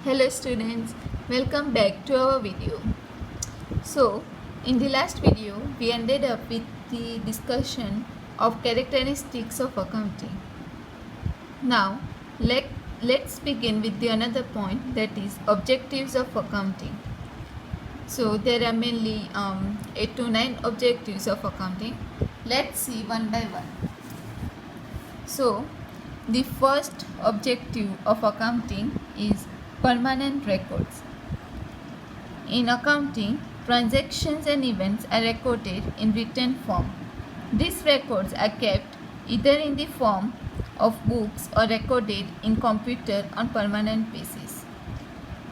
Hello students, welcome back to our video. So, in the last video, we ended up with the discussion of characteristics of accounting. Now, let's begin with the another point, that is objectives of accounting. So, there are mainly 8 to 9 objectives of accounting. Let's see one by one. So, the first objective of accounting is permanent records. In accounting, transactions and events are recorded in written form. These records are kept either in the form of books or recorded in computer on permanent basis.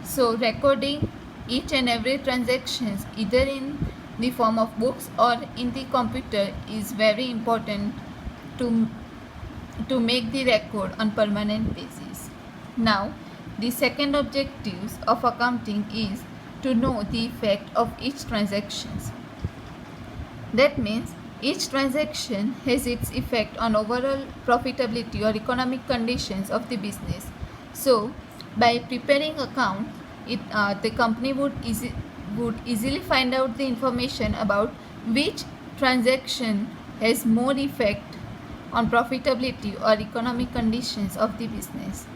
So recording each and every transactions either in the form of books or in the computer is very important to make the record on permanent basis. Now, the second objectives of accounting is to know the effect of each transactions. That means each transaction has its effect on overall profitability or economic conditions of the business. So, by preparing account, the company would easily find out the information about which transaction has more effect on profitability or economic conditions of the business.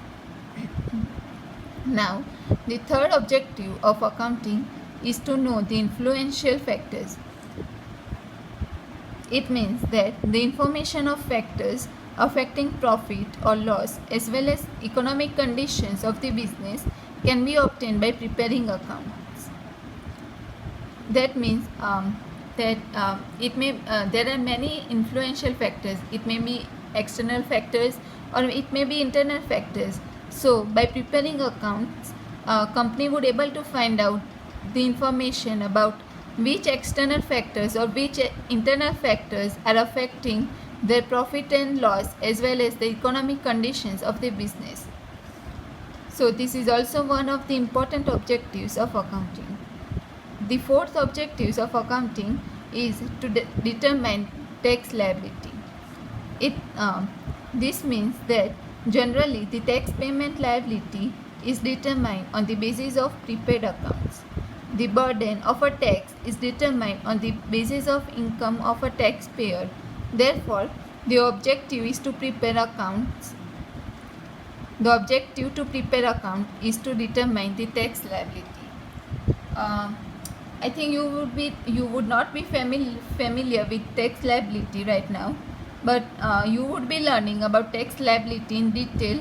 Now, the third objective of accounting is to know the influential factors. It means that the information of factors affecting profit or loss as well as economic conditions of the business can be obtained by preparing accounts. That means there are many influential factors. It may be external factors or it may be internal factors. So by preparing accounts, company would able to find out the information about which external factors or which internal factors are affecting their profit and loss as well as the economic conditions of the business. So this is also one of the important objectives of accounting. The fourth objectives of accounting is to determine tax liability. This means that generally the tax payment liability is determined on the basis of prepaid accounts. The burden of a tax is determined on the basis of income of a taxpayer. Therefore, the objective is to prepare accounts. The objective to prepare account is to determine the tax liability. I think you would not be familiar with tax liability right now, but you would be learning about tax liability in detail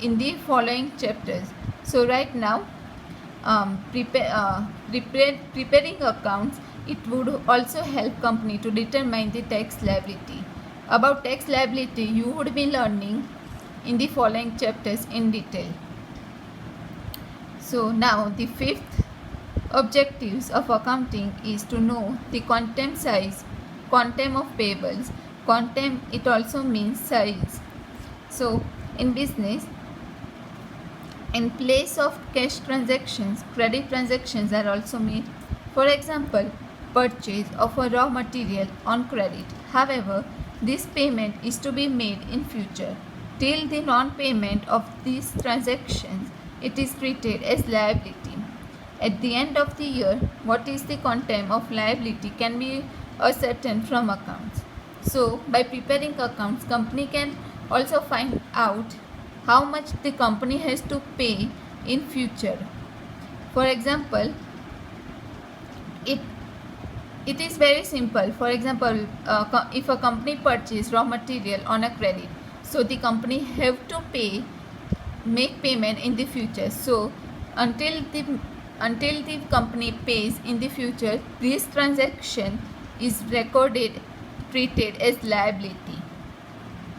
in the following chapters. So right now, preparing accounts, it would also help company to determine the tax liability. About tax liability, you would be learning in the following chapters in detail. So now the fifth objectives of accounting is to know the quantum size, quantum of payables. Quantum, it also means size. So in business, in place of cash transactions, credit transactions are also made. For example, purchase of a raw material on credit. However, this payment is to be made in future. Till the non-payment of these transactions, it is treated as liability. At the end of the year, what is the quantum of liability can be ascertained from accounts. So, by preparing accounts, company can also find out how much the company has to pay in future. For example, it is very simple. For example, if a company purchase raw material on a credit, so the company have to make payment in the future. So until the company pays in the future, this transaction is treated as liability.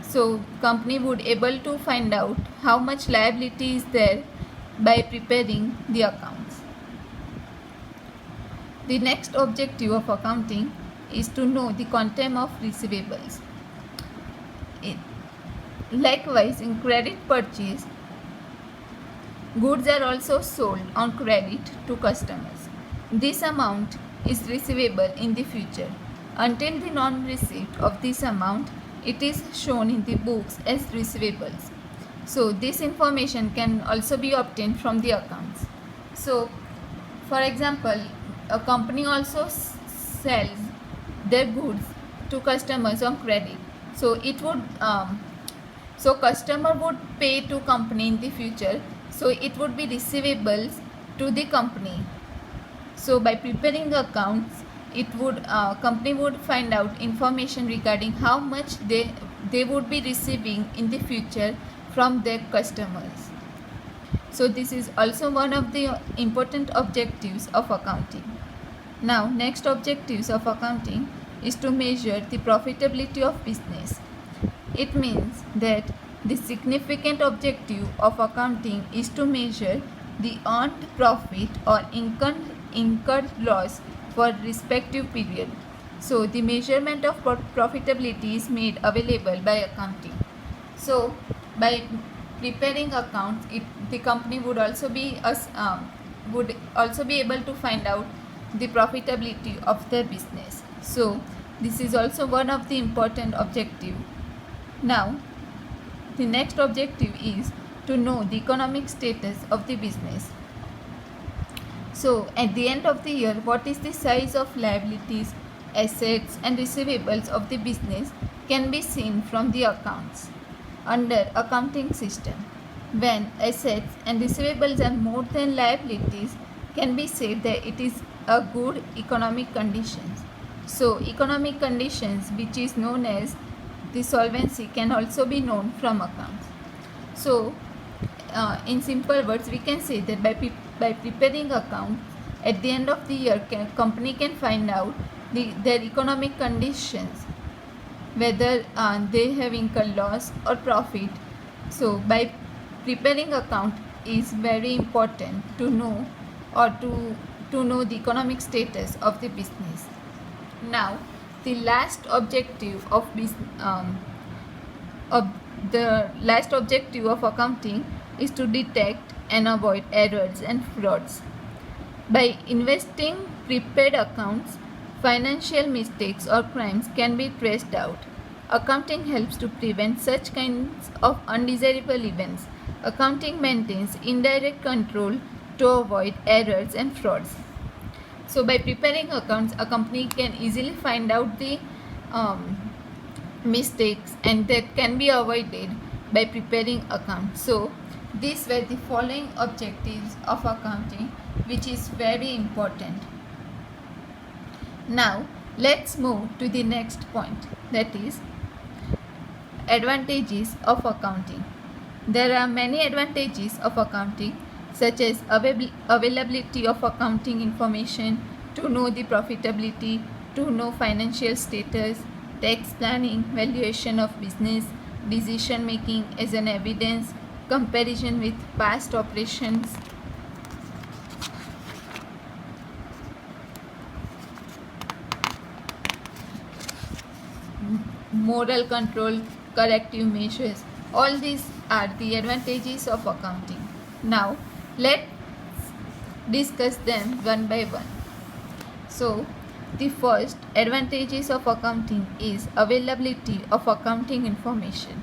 So company would able to find out how much liability is there by preparing the accounts. The next objective of accounting is to know the quantum of receivables. Likewise, in credit purchase, goods are also sold on credit to customers. This amount is receivable in the future. Until the non-receipt of this amount, it is shown in the books as receivables. So this information can also be obtained from the accounts. So for example, a company also sells their goods to customers on credit. So it would so customer would pay to company in the future, so it would be receivables to the company. So by preparing accounts, it would company would find out information regarding how much they would be receiving in the future from their customers. So this is also one of the important objectives of accounting. Now next objectives of accounting is to measure the profitability of business. It means that the significant objective of accounting is to measure the earned profit or incurred loss for respective period. So the measurement of profitability is made available by accounting. So by preparing accounts, the company would also be able to find out the profitability of their business. So this is also one of the important objective. Now the next objective is to know the economic status of the business. So at the end of the year, what is the size of liabilities, assets and receivables of the business can be seen from the accounts. Under accounting system, when assets and receivables are more than liabilities, can be said that it is a good economic conditions. So economic conditions, which is known as the solvency, can also be known from accounts. So in simple words, we can say that by preparing accounts, at the end of the year, company can find out their economic conditions, whether they have incurred loss or profit. So by preparing account is very important to know, or to know the economic status of the business. Now the last objective of the last objective of accounting is to detect and avoid errors and frauds. By investing prepared accounts, financial mistakes or crimes can be traced out. Accounting helps to prevent such kinds of undesirable events. Accounting maintains indirect control to avoid errors and frauds. So by preparing accounts, a company can easily find out the mistakes, and that can be avoided by preparing accounts. So these were the following objectives of accounting, which is very important. Now let's move to the next point, that is advantages of accounting. There are many advantages of accounting, such as availability of accounting information, to know the profitability, to know financial status, tax planning, valuation of business, decision making as an evidence, comparison with past operations, moral control, corrective measures. All these are the advantages of accounting. Now let's discuss them one by one. So the first advantages of accounting is availability of accounting information.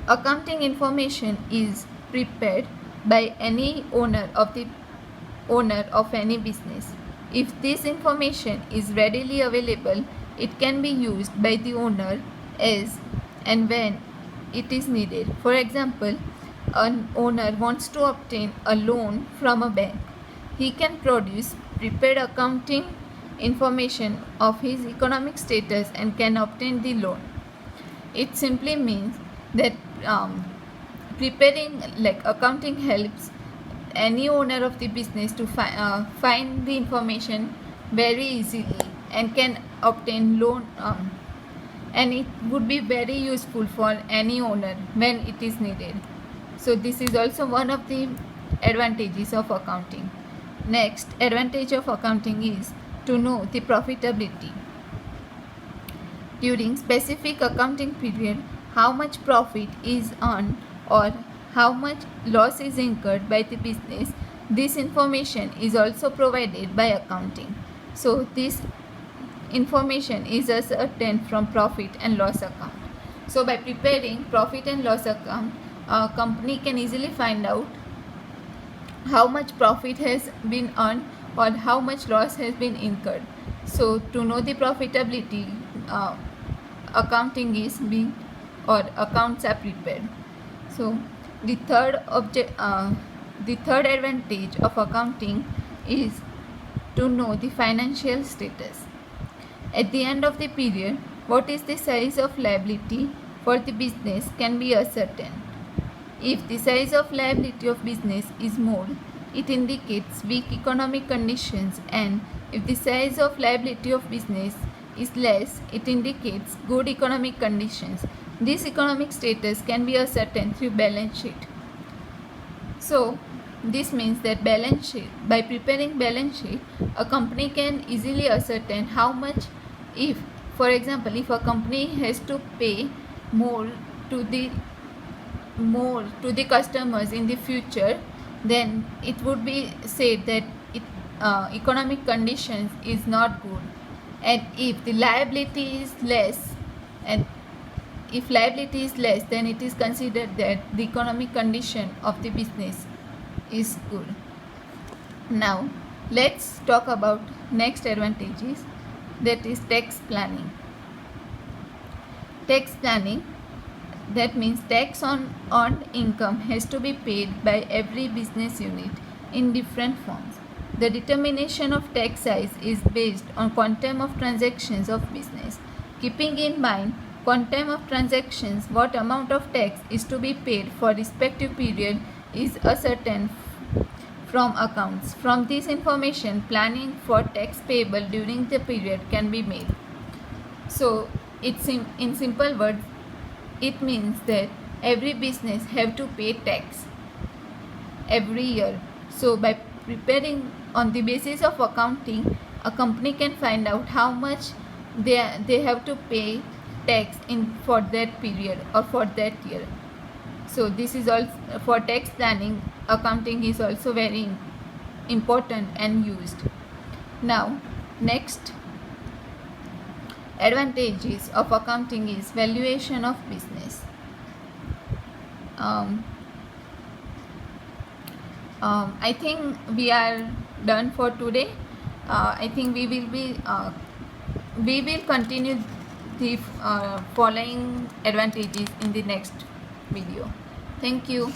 Accounting information is prepared by any owner of any business. If this information is readily available, it can be used by the owner as and when it is needed. For example, an owner wants to obtain a loan from a bank. He can produce prepared accounting information of his economic status and can obtain the loan. It simply means that preparing accounting helps any owner of the business to find the information very easily and can obtain loan, and it would be very useful for any owner when it is needed. So this is also one of the advantages of accounting. Next advantage of accounting is to know the profitability. During specific accounting period, how much profit is earned or how much loss is incurred by the business, this information is also provided by accounting. So this information is ascertained from profit and loss account. So by preparing profit and loss account, a company can easily find out how much profit has been earned or how much loss has been incurred. So to know the profitability, accounting is being or accounts are prepared. So the third advantage of accounting is to know the financial status. At the end of the period, what is the size of liability for the business can be ascertained. If the size of liability of business is more, it indicates weak economic conditions, and if the size of liability of business is less, it indicates good economic conditions. This economic status can be ascertained through balance sheet. So this means that by preparing balance sheet, a company can easily ascertain how much, if for example, if a company has to pay more to the customers in the future, then it would be said that economic conditions is not good. And if the liability is less, and if liability is less, then it is considered that the economic condition of the business is good. Now let's talk about next advantages, that is tax planning. Tax planning, that means tax on earned income has to be paid by every business unit in different forms. The determination of tax size is based on quantum of transactions of business. Keeping in mind quantum of transactions, what amount of tax is to be paid for respective period is ascertained from accounts. From this information, planning for tax payable during the period can be made. So it's in simple words, it means that every business have to pay tax every year. So by preparing on the basis of accounting, a company can find out how much they have to pay tax in for that period or for that year. So this is also for tax planning. Accounting is also very important and used. Now next advantages of accounting is valuation of business. I think we are done for today. I think we will continue the following advantages in the next video. Thank you.